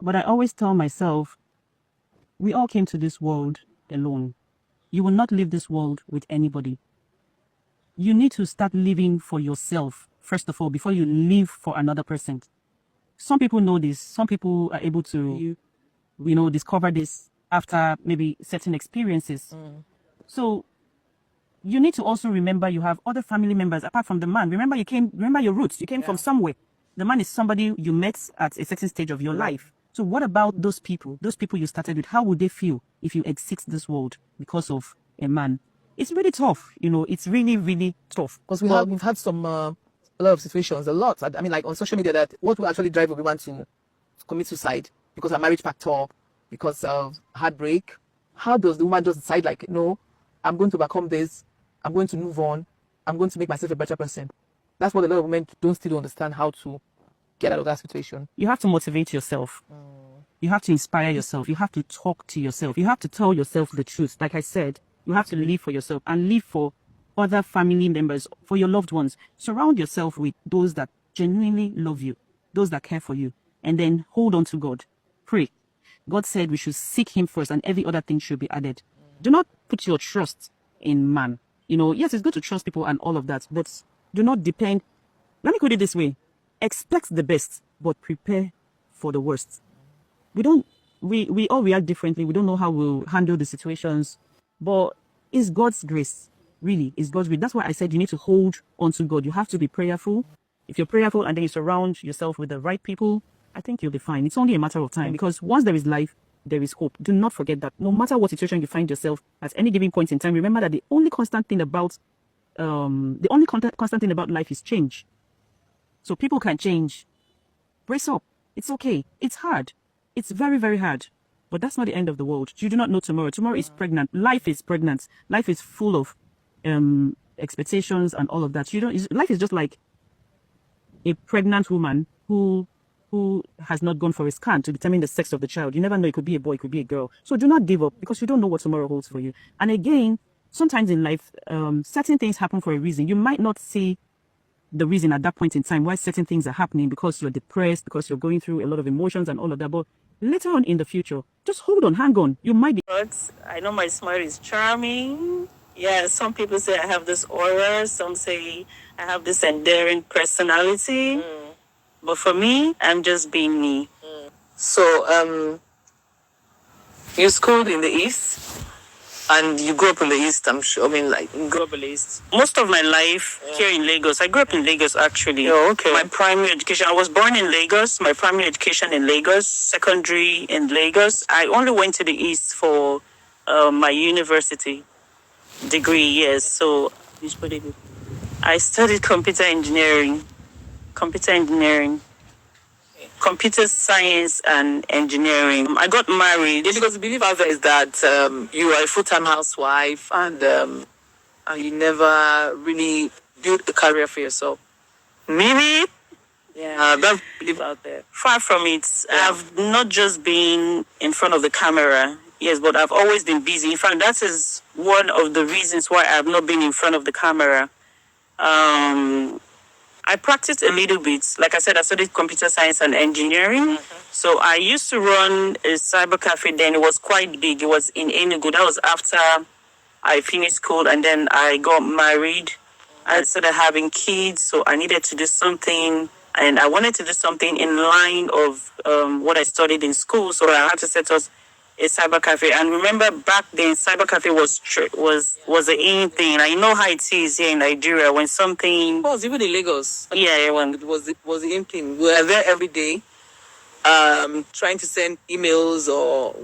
But I always tell myself, we all came to this world alone. You will not leave this world with anybody. You need to start living for yourself, first of all, before you live for another person. Some people know this. Some people are able to, discover this after maybe certain experiences. So you need to also remember you have other family members apart from the man. Remember your roots. You came from somewhere. The man is somebody you met at a certain stage of your life. So what about those people you started with? How would they feel if you exit this world because of a man? It's really tough. It's really, really tough. Because we've had some, a lot of situations, a lot. I mean, like on social media, that what will actually drive everyone to commit suicide because of marriage factor, because of heartbreak. How does the woman just decide, like, no, I'm going to overcome this, I'm going to move on, I'm going to make myself a better person? That's what a lot of women still don't understand, how to get out of that situation. You have to motivate yourself. You have to inspire yourself. You have to talk to yourself. You have to tell yourself the truth. Like I said, you have to live for yourself and live for other family members, for your loved ones. Surround yourself with those that genuinely love you, those that care for you, and then hold on to God. Pray. God said we should seek him first and every other thing should be added. Do not put your trust in man. Yes, it's good to trust people and all of that, but do not depend. Let me put it this way. Expect the best, but prepare for the worst. We all react differently. We don't know how we'll handle the situations, but it's God's grace. Really, it's God's grace. That's why I said you need to hold on to God. You have to be prayerful. If you're prayerful and then you surround yourself with the right people, I think you'll be fine. It's only a matter of time, because once there is life, there is hope. Do not forget that. No matter what situation you find yourself at any given point in time, remember that the only constant thing about life is change. So people can change. Brace up. It's okay. It's hard. It's very, very hard. But that's not the end of the world. You do not know tomorrow. Tomorrow is pregnant. Life is pregnant. Life is full of expectations and all of that. Life is just like a pregnant woman who has not gone for a scan to determine the sex of the child. You never know. It could be a boy, it could be a girl. So do not give up, because you don't know what tomorrow holds for you. And again, sometimes in life, certain things happen for a reason. You might not see the reason at that point in time why certain things are happening, because you're depressed, because you're going through a lot of emotions and all of that. But later on in the future, just hold on, hang on. You might be. I know my smile is charming. Yeah, some people say I have this aura. Some say I have this endearing personality. But for me, I'm just being me. So, you schooled in the East, and you grew up in the East, I'm sure. I mean, like, Grew up in the East. Most of my life here in Lagos. I grew up in Lagos, actually. Oh, okay. My primary education, I was born in Lagos. My primary education in Lagos, secondary in Lagos. I only went to the East for my university degree, yes. So I studied computer engineering, computer science and engineering. I got married. because the belief out there is that you are a full-time housewife, and you never really built a career for yourself. Maybe. Yeah, that's belief out there. Far from it. I've not just been in front of the camera, yes, but I've always been busy. In fact, that is one of the reasons why I've not been in front of the camera. I practiced a little bit. Like I said, I studied computer science and engineering. So I used to run a cyber cafe then. It was quite big. It was in Enugu. That was after I finished school, and then I got married. I started having kids, so I needed to do something. And I wanted to do something in line of what I studied in school. So I had to set up a cyber cafe. And remember, back then, cyber cafe was the in thing. I know how it is here in Nigeria when something. Well, even in Lagos. Yeah, when it was the in thing. We were there every day, trying to send emails or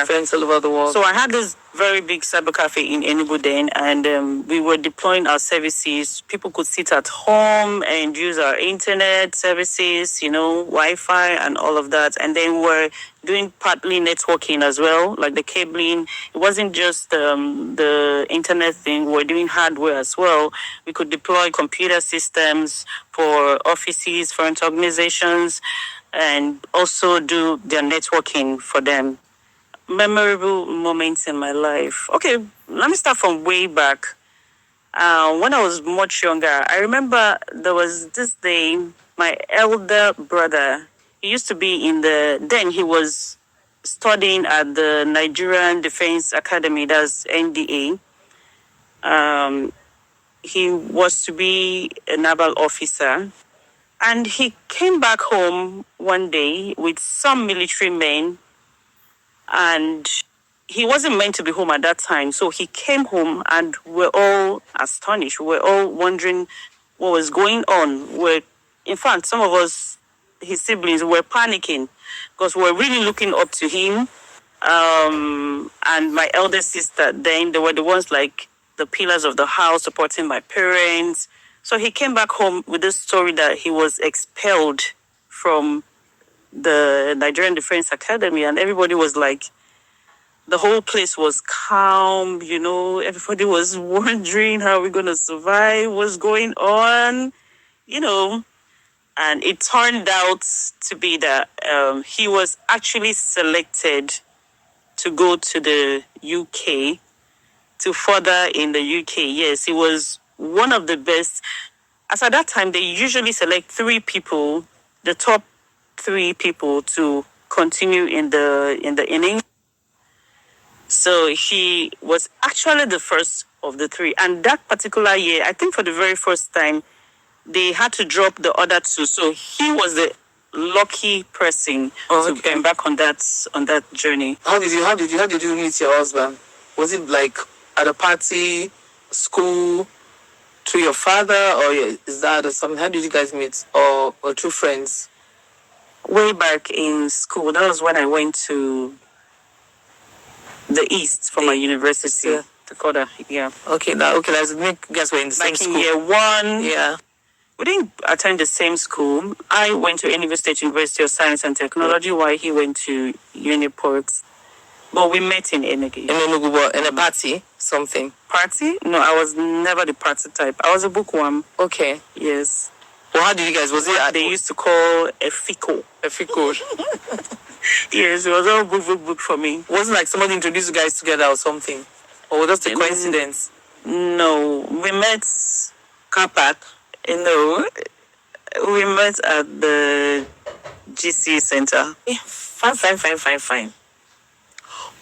friends all over the world. So I had this very big cyber cafe in Enugu then, and we were deploying our services. People could sit at home and use our internet services, Wi-Fi and all of that. And then we're doing partly networking as well, like the cabling. It wasn't just the internet thing. We're doing hardware as well. We could deploy computer systems for offices, for organizations, and also do their networking for them. Memorable moments in my life. Okay, let me start from way back. When I was much younger, I remember there was this day, my elder brother, He used to be then he was studying at the Nigerian Defense Academy, that's NDA. He was to be a naval officer. And he came back home one day with some military men, and he wasn't meant to be home at that time. So he came home, and we're all astonished. We're all wondering what was going on. In fact, some of us, his siblings, were panicking because we were really looking up to him. And my elder sister, then they were the ones like the pillars of the house supporting my parents. So he came back home with this story that he was expelled from the Nigerian Defense Academy, and everybody was like, the whole place was calm, everybody was wondering how we're going to survive, what's going on, and it turned out to be that he was actually selected to go to the UK, to further in the UK. Yes, he was one of the best. As at that time, they usually select 3 people, the top 3 people, to continue in England. So he was actually the first of the 3. And that particular year, I think for the very first time, they had to drop the other 2. So he was the lucky person to come back on that journey. How did you meet your husband? Was it like at a party, school, through your father, or is that or something? How did you guys meet, or through friends? Way back in school, that was when I went to the East for my university. Yeah. Dakota, yeah. Okay, let's make guess we're in the same school. Like in year 1. Yeah. We didn't attend the same school. I went to Nnebe State University of Science and Technology, while he went to Uniport. But we met in Enugu. In a party, something. Party? No, I was never the party type. I was a bookworm. Okay. Yes. Well, how did you guys, was it they used to call a fico? A fico. Yes, it was all book for me. Wasn't like somebody introduced you guys together or something? Or was just a coincidence? No, we met car park. No, we met at the GC Center. Fine.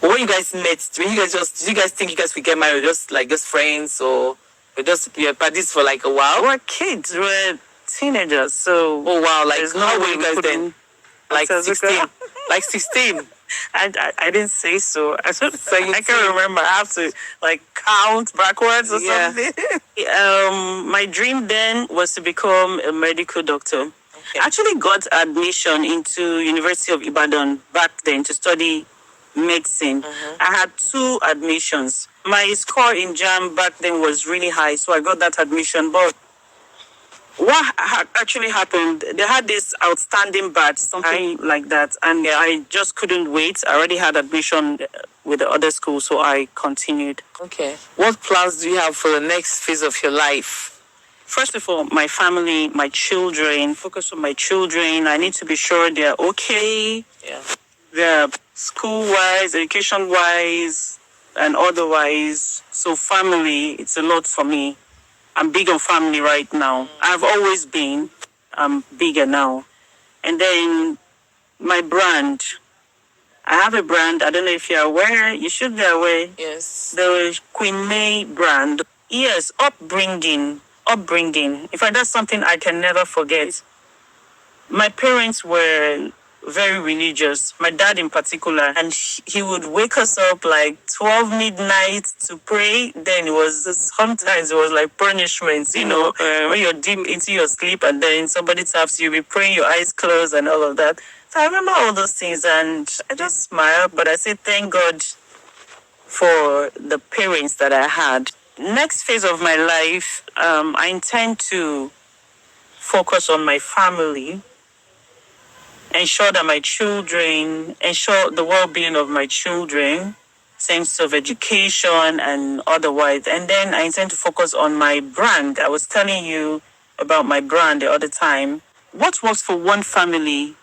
But when you guys met, did you guys think you guys would get married, just friends, or just parties for like a while? We were kids, we were teenagers, so. Oh wow, like how were you guys then? Like 16? Like 16? I didn't say so. I can't remember. I have to count backwards or something. My dream then was to become a medical doctor. Okay. I actually got admission into University of Ibadan back then to study medicine. Mm-hmm. I had 2 admissions. My score in JAM back then was really high, so I got that admission. But what actually happened, they had this outstanding batch, something like that, and I just couldn't wait. I already had admission with the other school, so I continued. Okay. What plans do you have for the next phase of your life? First of all, my family, my children, focus on my children. I need to be sure they're okay. Yeah. They're school-wise, education-wise, and otherwise. So family, it's a lot for me. I'm big on family right now. I've always been. I'm bigger now. And then my brand. I have a brand. I don't know if you're aware. You should be aware. Yes. The Queen May brand. Yes, upbringing. In fact, that's something I can never forget. My parents were very religious, my dad in particular, and he would wake us up like 12 midnight to pray. Then sometimes it was like punishments, when you're deep into your sleep and then somebody taps you, be praying, your eyes closed and all of that. So I remember all those things and I just smile, but I say thank God for the parents that I had. Next phase of my life, I intend to focus on my family, ensure that ensure the well-being of my children, sense of education and otherwise. And then I intend to focus on my brand. I was telling you about my brand the other time. What works for one family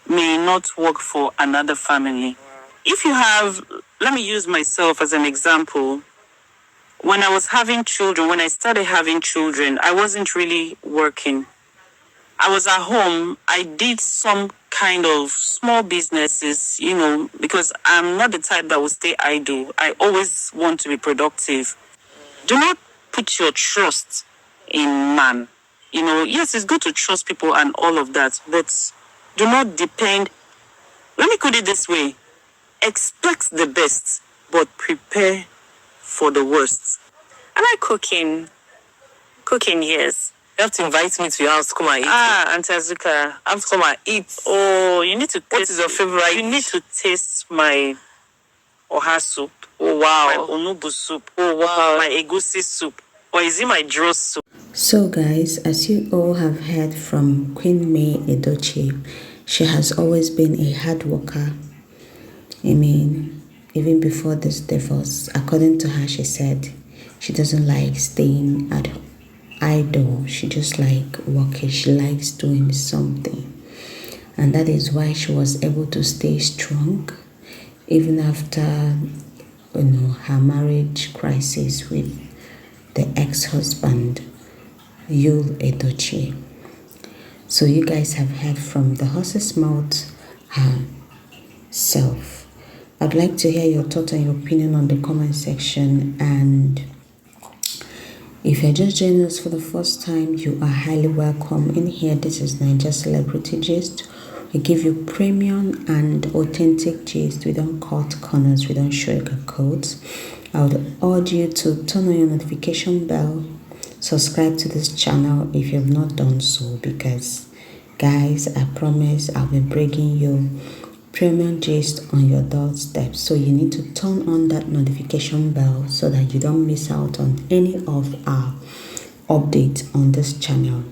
may not work for another family. If you have, let me use myself as an example. When I started having children, I wasn't really working. I was at home. I did some kind of small businesses, you know, because I'm not the type that will stay idle. I always want to be productive. Do not put your trust in man. You know, yes, it's good to trust people and all of that, but do not depend. Let me put it this way. Expect the best, but prepare for the worst. I like cooking. Cooking, yes. You have to invite me to your house to come and eat. Auntie Azuka, I have to come and eat. oh, you need to taste. What is your favorite? You need to taste my oha soup. Oh, wow. My onubu soup. Oh, wow. My egusi soup. Or is it my draw soup? So guys, as you all have heard from Queen Mayyuledochie, she has always been a hard worker. I mean, even before this divorce, according to her, she said she doesn't like staying at idle. She just like working. She likes doing something. And that is why she was able to stay strong even after, you know, her marriage crisis with the ex-husband, Yul-Edochie. So you guys have heard from the horse's mouth herself. I'd like to hear your thoughts and your opinion on the comment section. And if you're just joining us for the first time, you are highly welcome. In here, this is Naija Celebrity Gist. We give you premium and authentic gist. We don't cut corners, we don't sugarcoat. I would urge you to turn on your notification bell, subscribe to this channel if you have not done so, because guys, I promise I'll be bringing you premium gist on your doorstep. So you need to turn on that notification bell so that you don't miss out on any of our updates on this channel.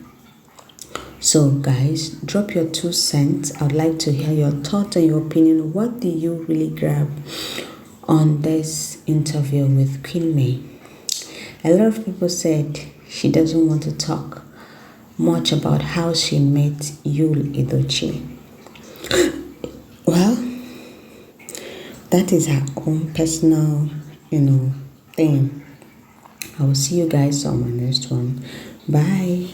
So guys, drop your 2 cents. I'd like to hear your thoughts and your opinion. What do you really grab on this interview with Queen May? A lot of people said she doesn't want to talk much about how she met Yul-Edochie. Well, that is her own personal, you know, thing. I will see you guys on my next one. Bye.